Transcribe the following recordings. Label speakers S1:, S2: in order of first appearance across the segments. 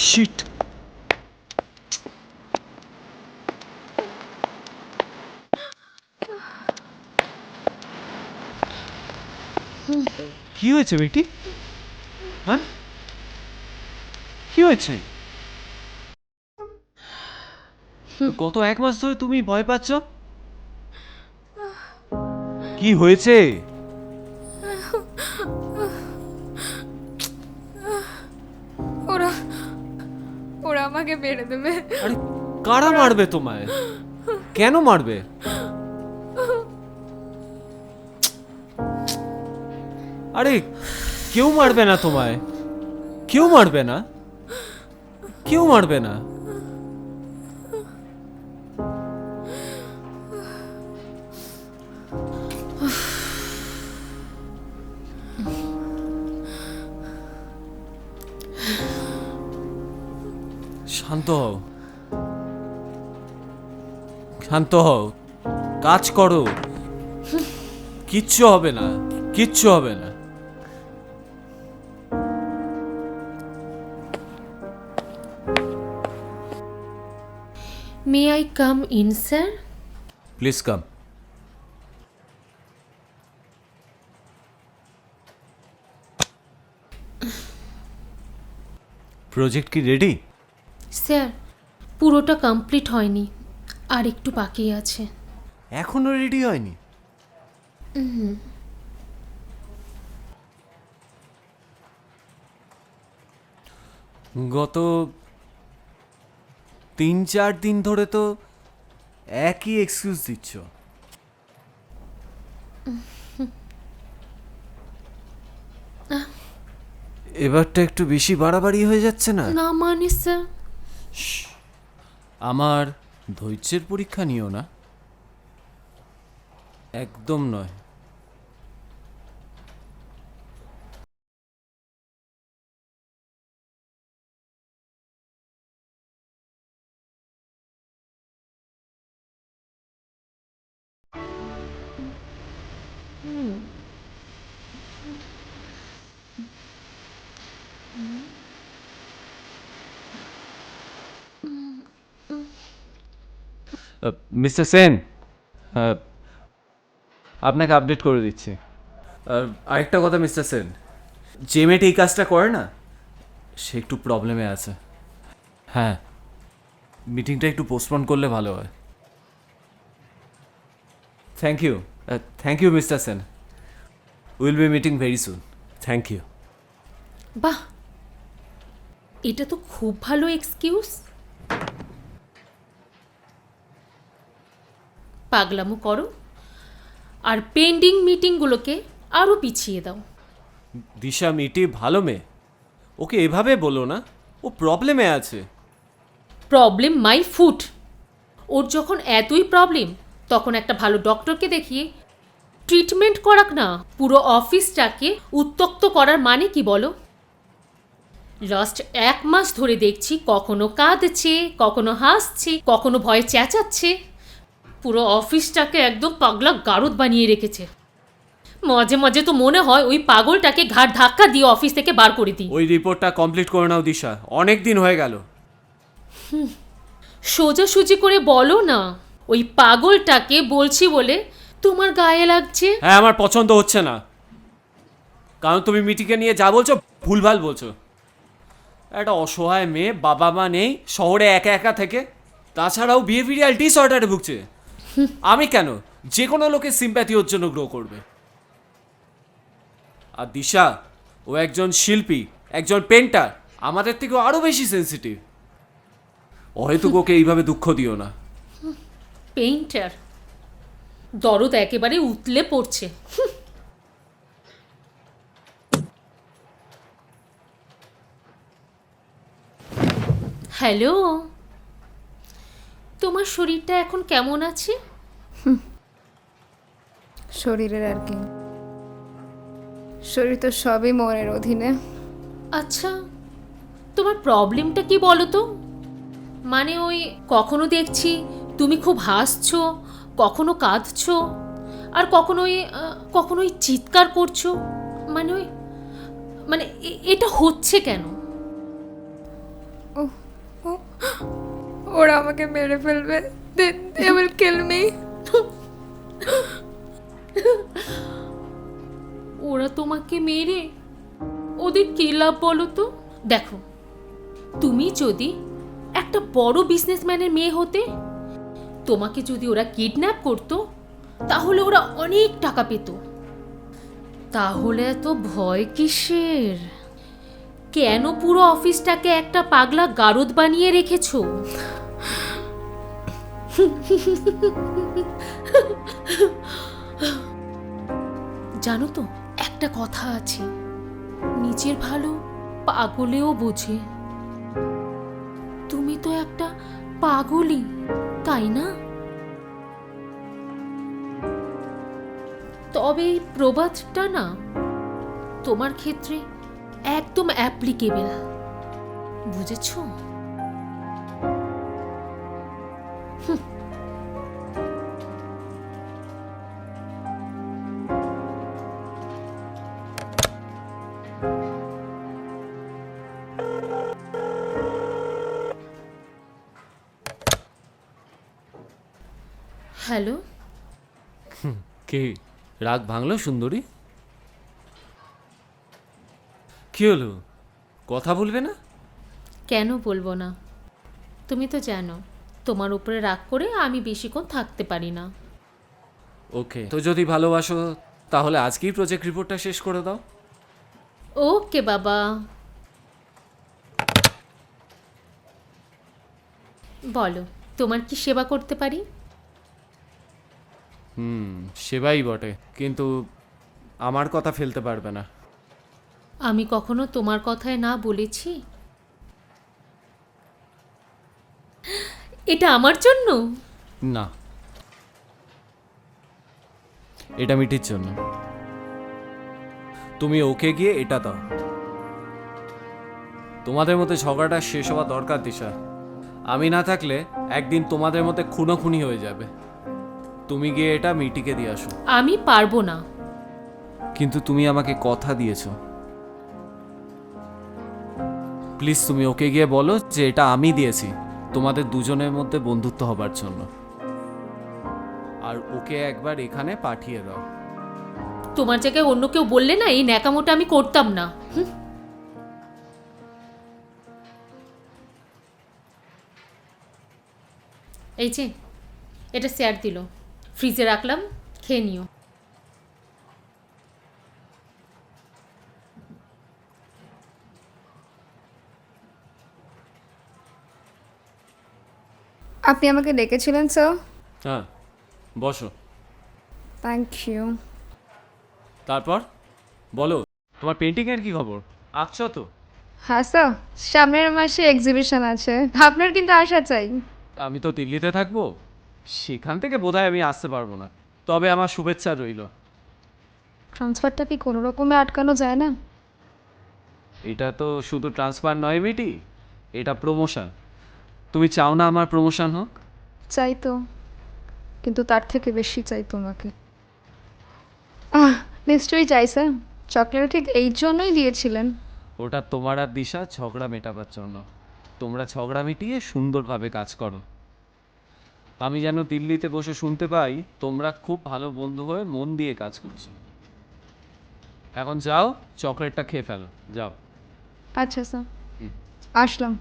S1: Sheet. কি হয়েছে বেটি? হ্যাঁ, কি হয়েছে? গত 1 মাস ধরে তুমি ভয় পাচ্ছ? কি হয়েছে?
S2: ওরা ওরা আমাকে মেরে দেবে।
S1: আরে কারা মারবে তোমায়? কেন মারবে? আরে কেউ মারবে না তোমায়, কেউ মারবে না, কেউ মারবে না। শান্ত হও, শান্ত হও, কাজ করো। কিচ্ছু হবে না, কিচ্ছু হবে না।
S3: May I come in, sir?
S1: Please come. Project কি রেডি?
S3: স্যার, পুরোটা কমপ্লিট হয়নি, আর একটু বাকি আছে।
S1: এখনো রেডি হয়নি? গত 3-4 দিন ধরে তো একই এক্সকিউজ দিচ্ছ। এবারটা একটু বেশি বাড়াবাড়ি হয়ে যাচ্ছে না?
S3: না মানে স্যার,
S1: আমার ধৈর্যের পরীক্ষা নিও না, একদম নয়। মিস্টার সেন, আপনাকে আপডেট করে দিচ্ছি। আরেকটা কথা মিস্টার সেন, যে মেয়েটা এই কাজটা করে না, সে একটু প্রবলেমে আছে। হ্যাঁ, মিটিংটা একটু পোস্টপোন করলে ভালো হয়। Thank you, thank you mister Sen. Will be meeting very soon. Thank you.
S3: বাহ, এটা তো খুব ভালো এক্সকিউজ। পাগলামো করো, আর পেন্ডিং মিটিংগুলোকে আরও পিছিয়ে দাও।
S1: দিশা মিটি ভালো মেয়ে, ওকে এভাবে বলো না, ও প্রবলেমে আছে।
S3: Problem my foot. ওর যখন এতই প্রবলেম, তখন একটা ভালো ডক্টরকে দেখিয়ে ট্রিটমেন্ট করাক না। পুরো অফিসটাকে উত্তক্ত করার মানে কি বলো? লাস্ট 1 মাস ধরে দেখছি কখনো কাঁদছে, কখনো হাসছে, কখনো ভয়ে চেঁচাচ্ছে। পুরো অফিসটাকে একদম পাগলা গারদ বানিয়ে রেখেছে। মাঝে মাঝে তো মনে হয় ওই পাগলটাকে ঘাড় ধাক্কা দিয়ে অফিস থেকে বার করে দিই।
S1: ওই রিপোর্টটা কমপ্লিট করে নাও দিশা, অনেক দিন হয়ে গেল।
S3: সোজাসুজি করে বলো না, ওই পাগলটাকে বলছি বলে তোমার গায়ে লাগছে।
S1: হ্যাঁ, আমার পছন্দ হচ্ছে না, কারণ তুমি মিটিকে নিয়ে যা বলছো ভুলভাল বলছো। একটা অসহায় মেয়ে, বাবা মা নেই, শহরে একা একা থেকে, তাছাড়াও বিহেভিয়ারাল ডিসঅর্ডারে ভুগছে। আমি কেন? যে কোনো লোকের সিম্প্যাথি ওর জন্য গ্রো করবে। আর দিশা, ও একজন শিল্পী, একজন পেন্টার, আমাদের থেকেও আরো বেশি সেন্সিটিভ। হয়তো ওকে এইভাবে দুঃখ দিও না।
S3: পেইন্টার, দরদ একেবারে উতলে পড়ছে। হ্যালো, তোমার শরীরটা এখন কেমন আছে?
S2: শরীরের আর কি, শরীর তো সবই মনের অধীনে।
S3: আচ্ছা, তোমার প্রবলেমটা কি বলো তো? মানে ওই কখনো দেখছি তুমি খুব হাসছো, কখনো কাঁদছো, আর কখনোই চিৎকার করছো। মানে ওই মানে এটা হচ্ছে কেন?
S2: ওরা আমাকে মেরে ফেলবে। They will kill me.
S3: ওরা তোমাকে মেরে ওদের কি লাভ বলো তো? দেখো, তুমি যদি একটা বড় বিজনেসম্যানের মেয়ে হতে, তোমাকে যদি ওরা কিডন্যাপ করতো, তাহলে ওরা অনেক টাকা পেত। তাহলে এত ভয় কিসের? কেন পুরো অফিসটাকে একটা পাগলা গারদ বানিয়ে রেখেছো? জানো তো, একটা কথা আছে, নিজের ভালো পাগলেও বোঝে। তুমি তো একটা পাগলই, তাই না? তবে এই প্রবাদটা না তোমার ক্ষেত্রে একদম অ্যাপ্লিকেবল, বুঝেছো? হ্যালো,
S1: কি রাগ ভাঙলো সুন্দরী? কি হলো, কথা বলবে না?
S3: কেন বলবো না? তুমি তো জানো তোমার উপরে রাগ করে আমি বেশিক্ষণ থাকতে পারি না।
S1: ওকে, তো যদি ভালোবাসো তাহলে আজকেই প্রজেক্ট রিপোর্টটা শেষ করে দাও।
S3: ওকে বাবা। বলো, তোমার কি সেবা করতে পারি?
S1: সেবাই বটে, কিন্তু আমার কথা ফেলতে পারবে না।
S3: আমি কখনো তোমার কথায় না বলেছি? এটা আমার জন্য?
S1: না, এটা মিঠির জন্য। তুমি ওকে গিয়ে এটা দাও। তোমাদের মধ্যে ঝগড়াটা শেষ হওয়া দরকার দিশা। আমি না থাকলে একদিন তোমাদের মধ্যে খুনোখুনি হয়ে যাবে। তুমি গিয়ে এটা মিটিকে দিয়ে আসো।
S3: আমি পারবো না।
S1: কিন্তু তুমি আমাকে কথা দিয়েছো। প্লিজ তুমি ওকে গিয়ে বলো যে এটা আমি দিয়েছি তোমাদের দুজনের মধ্যে বন্ধুত্ব হবার জন্য। আর ওকে একবার এখানে পাঠিয়ে দাও।
S3: তোমার জায়গায় অন্য কেউ বললে না, এই ন্যাকামোটা আমি করতাম না। এই যে, এটা স্যার দিল, ফ্রিজে রাখলাম, খেয়ে নিও।
S2: আপনি আমাকে ডেকেছিলেন স্যার?
S1: হ্যাঁ, বসো।
S2: Thank you.
S1: তারপর বলো, তোমার পেন্টিংয়ের কি খবর? আঁকছো তো?
S2: হ্যাঁ স্যার, সামনের মাসে এক্সিবিশন আছে, আপনার কিন্তু আসা চাই।
S1: আমি তো দিল্লিতে থাকবো, সেখান থেকে বোধহয় আমি আসতে পারবো না। তবে আমার শুভেচ্ছা রইল।
S2: ট্রান্সফারটা কি কোনো রকমে আটকানো যায় না?
S1: এটা তো শুধু ট্রান্সফার নয় মিটি, এটা প্রমোশন। তুমি চাও না আমার প্রমোশন হোক?
S2: চাই তো, কিন্তু তার থেকে বেশি চাই তোমাকে। নিশ্চয়ই চাই স্যার, চকলেট ঠিক এই জন্যই দিয়েছিলেন।
S1: ওটা তোমার আর দিশা ঝগড়া মেটাবার জন্য। তোমরা ঝগড়া মিটিয়ে সুন্দরভাবে কাজ করো। আমি যেন দিল্লিতে বসে শুনতে পাই তোমরা খুব ভালো বন্ধু হয়ে মন দিয়ে কাজ করছো। এখন যাও, চকলেটটা খেয়ে ফেলো, যাও।
S2: আচ্ছা স্যার, আসলাম।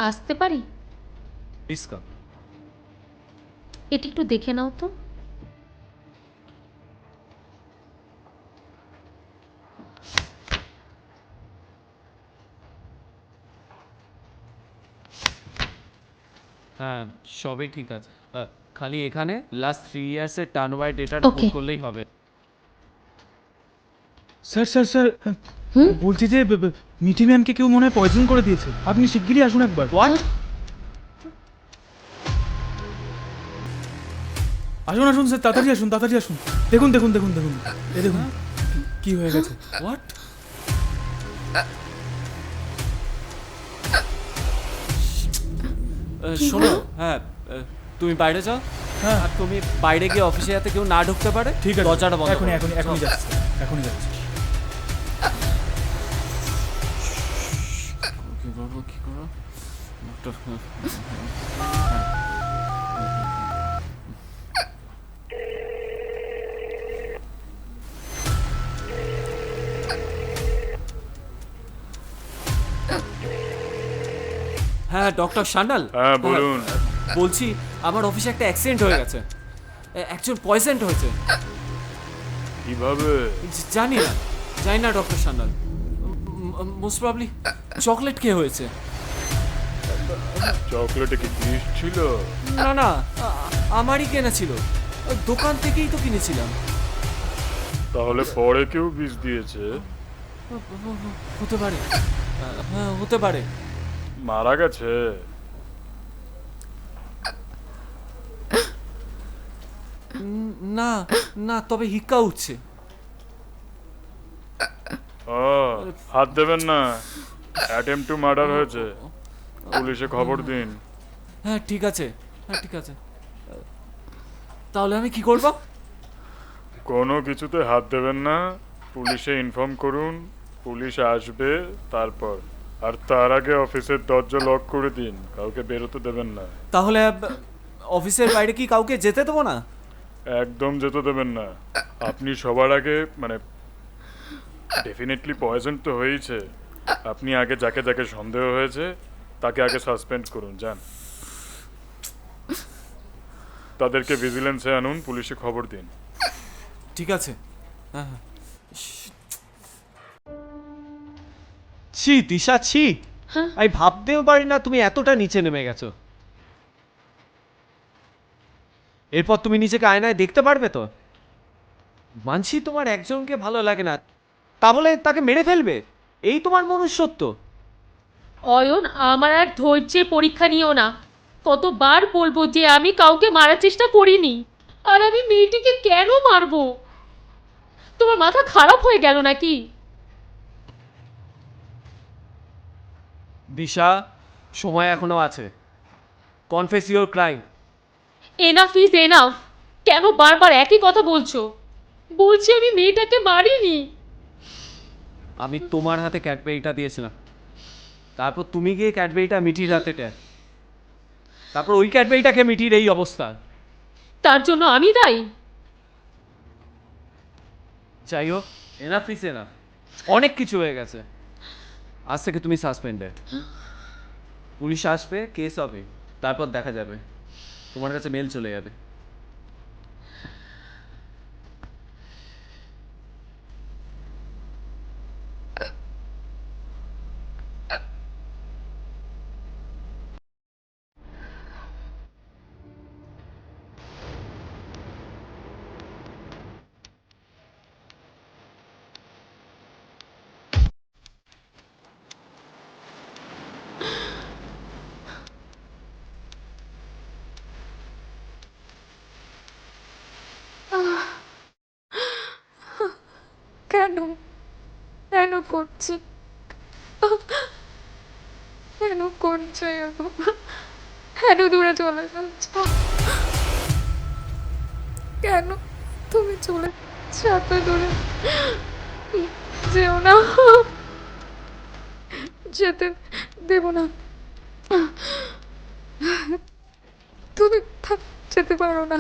S3: আসতে পারি?
S1: Please come.
S3: এটা একটু দেখে নাও তো।
S1: হ্যাঁ, সবই ঠিক আছে। খালি এখানে লাস্ট 3 ইয়ার্সের টার্ন ওভার ডেটা
S3: Okay.
S1: করলেই হবে। স্যার স্যার স্যার,
S4: বলছি যে মিঠি ম্যামকে কেউ মনে হয় পয়জন করে দিয়েছে, আপনি শিগগিরই আসুন একবার।
S1: হোয়াট?
S4: আসুন আসুন স্যার, তাড়াতাড়ি আসুন, তাড়াতাড়ি আসুন। দেখুন দেখুন দেখুন দেখুন, এই দেখুন কি হয়ে গেছে।
S1: হোয়াট? শোনো, হ্যাঁ, তুমি বাইরে যাও।
S4: হ্যাঁ।
S1: আর তুমি বাইরে গিয়ে অফিসে যাতে কেউ না ঢুকতে পারে,
S4: ঠিক আছে,
S1: দরজাটা বন্ধ
S4: এখনই
S1: করো।
S4: এখনই এখনই
S1: চল।
S4: যাচ্ছি, এখনই যাচ্ছি।
S1: কি করবো, কি করবো? হ্যাঁ, ডক্টর সান্যাল।
S5: হ্যাঁ, বলুন।
S1: বলছি আমার অফিসে একটা অ্যাক্সিডেন্ট হয়ে গেছে, একজন পয়জেন্ট হয়েছে।
S5: কিভাবে?
S1: জানি না doctor Sanyal, most probably chocolate খেয়ে হয়েছে।
S5: চকলেটে কি বিষ ছিল?
S1: না না, আমারই কেনা ছিল, দোকান থেকেই তো কিনেছিলাম।
S5: তাহলে পরে কেউ বিষ দিয়েছে?
S1: হতে পারে, হ্যাঁ হতে পারে।
S5: মারা গেছে?
S1: না না, তবে হিক্কা উঠছে।
S5: ও, হাত দেবেন না, অ্যাটেম্প টু মার্ডার হয়েছে, পুলিশে খবর দিন।
S1: হ্যাঁ ঠিক আছে, হ্যাঁ ঠিক আছে। তাহলে আমি কি করব?
S5: কোনো কিছুতে হাত দেবেন না, পুলিশে ইনফর্ম করুন, পুলিশ আসবে তারপর। আর তার আগে অফিসের দরজা লক করে দিন, কাউকে বেরোতে দেবেন না।
S1: তাহলে অফিসের বাইরে কি কাউকে যেতে দেবো না?
S5: একদম যেতে দেবেন না। আপনি সবার আগে, মানে ডেফিনেটলি পয়জন তো হয়েছে, আপনি আগে যাকে যাকে সন্দেহ হয়েছে তাকে আগে সাসপেন্ড করুন, যান। তাদেরকে ভিজিলেন্সে আনুন, পুলিশে খবর দিন।
S1: ঠিক আছে। হ্যাঁ হ্যাঁ।
S6: ছি দিশা, ছি। আমি ভাবতেও পারি না তুমি এতটা নিচে নেমে গেছো। এরপর তুমি নিজেকে আয়নায় দেখতে পারবে তো? মানছি তোমার একজনকে ভালো লাগে না, তা বলে তাকে মেরে ফেলবে? এই তোমার মনুষ্যত্ব?
S3: অয়ন, আমার আর ধৈর্যের পরীক্ষা নিও না। কতবার বলবো যে আমি কাউকে মারার চেষ্টা করিনি, আর আমি মেয়েটিকে কেন মারবো? তোমার মাথা খারাপ হয়ে গেল নাকি?
S6: দিশা, সময় এখনো আছে। Confess your crime.
S3: Enough is enough. কেন বারবার একই কথা বলছো? বলছি আমি মেয়েটাকে মারিনি।
S6: আমি তোমার হাতে ক্যাডবেরিটা দিয়েছিলাম, তারপর তুমি গিয়ে ক্যাডবেরিটা মিঠির হাতে দেয়, তারপর ওই ক্যাডবেরিটাকে মিঠির এই অবস্থা।
S3: তার জন্য আমি দায়ী?
S6: যাই হোক, এনাফ ইজ এনাফ। অনেক কিছু হয়ে গেছে, আজ থেকে তুমি সাসপেন্ডেড। পুলিশ আসবে, কেস হবে, তারপর দেখা যাবে। তোমার কাছে মেল চলে যাবে।
S2: কেন কেন করছি, কেন করছো এরকম? কেন দূরে চলে যাচ্ছ? কেন তুমি চলে যাচ্ছ এত দূরে? যেও না, যেতে দেব না। তুমি যেতে পারো না।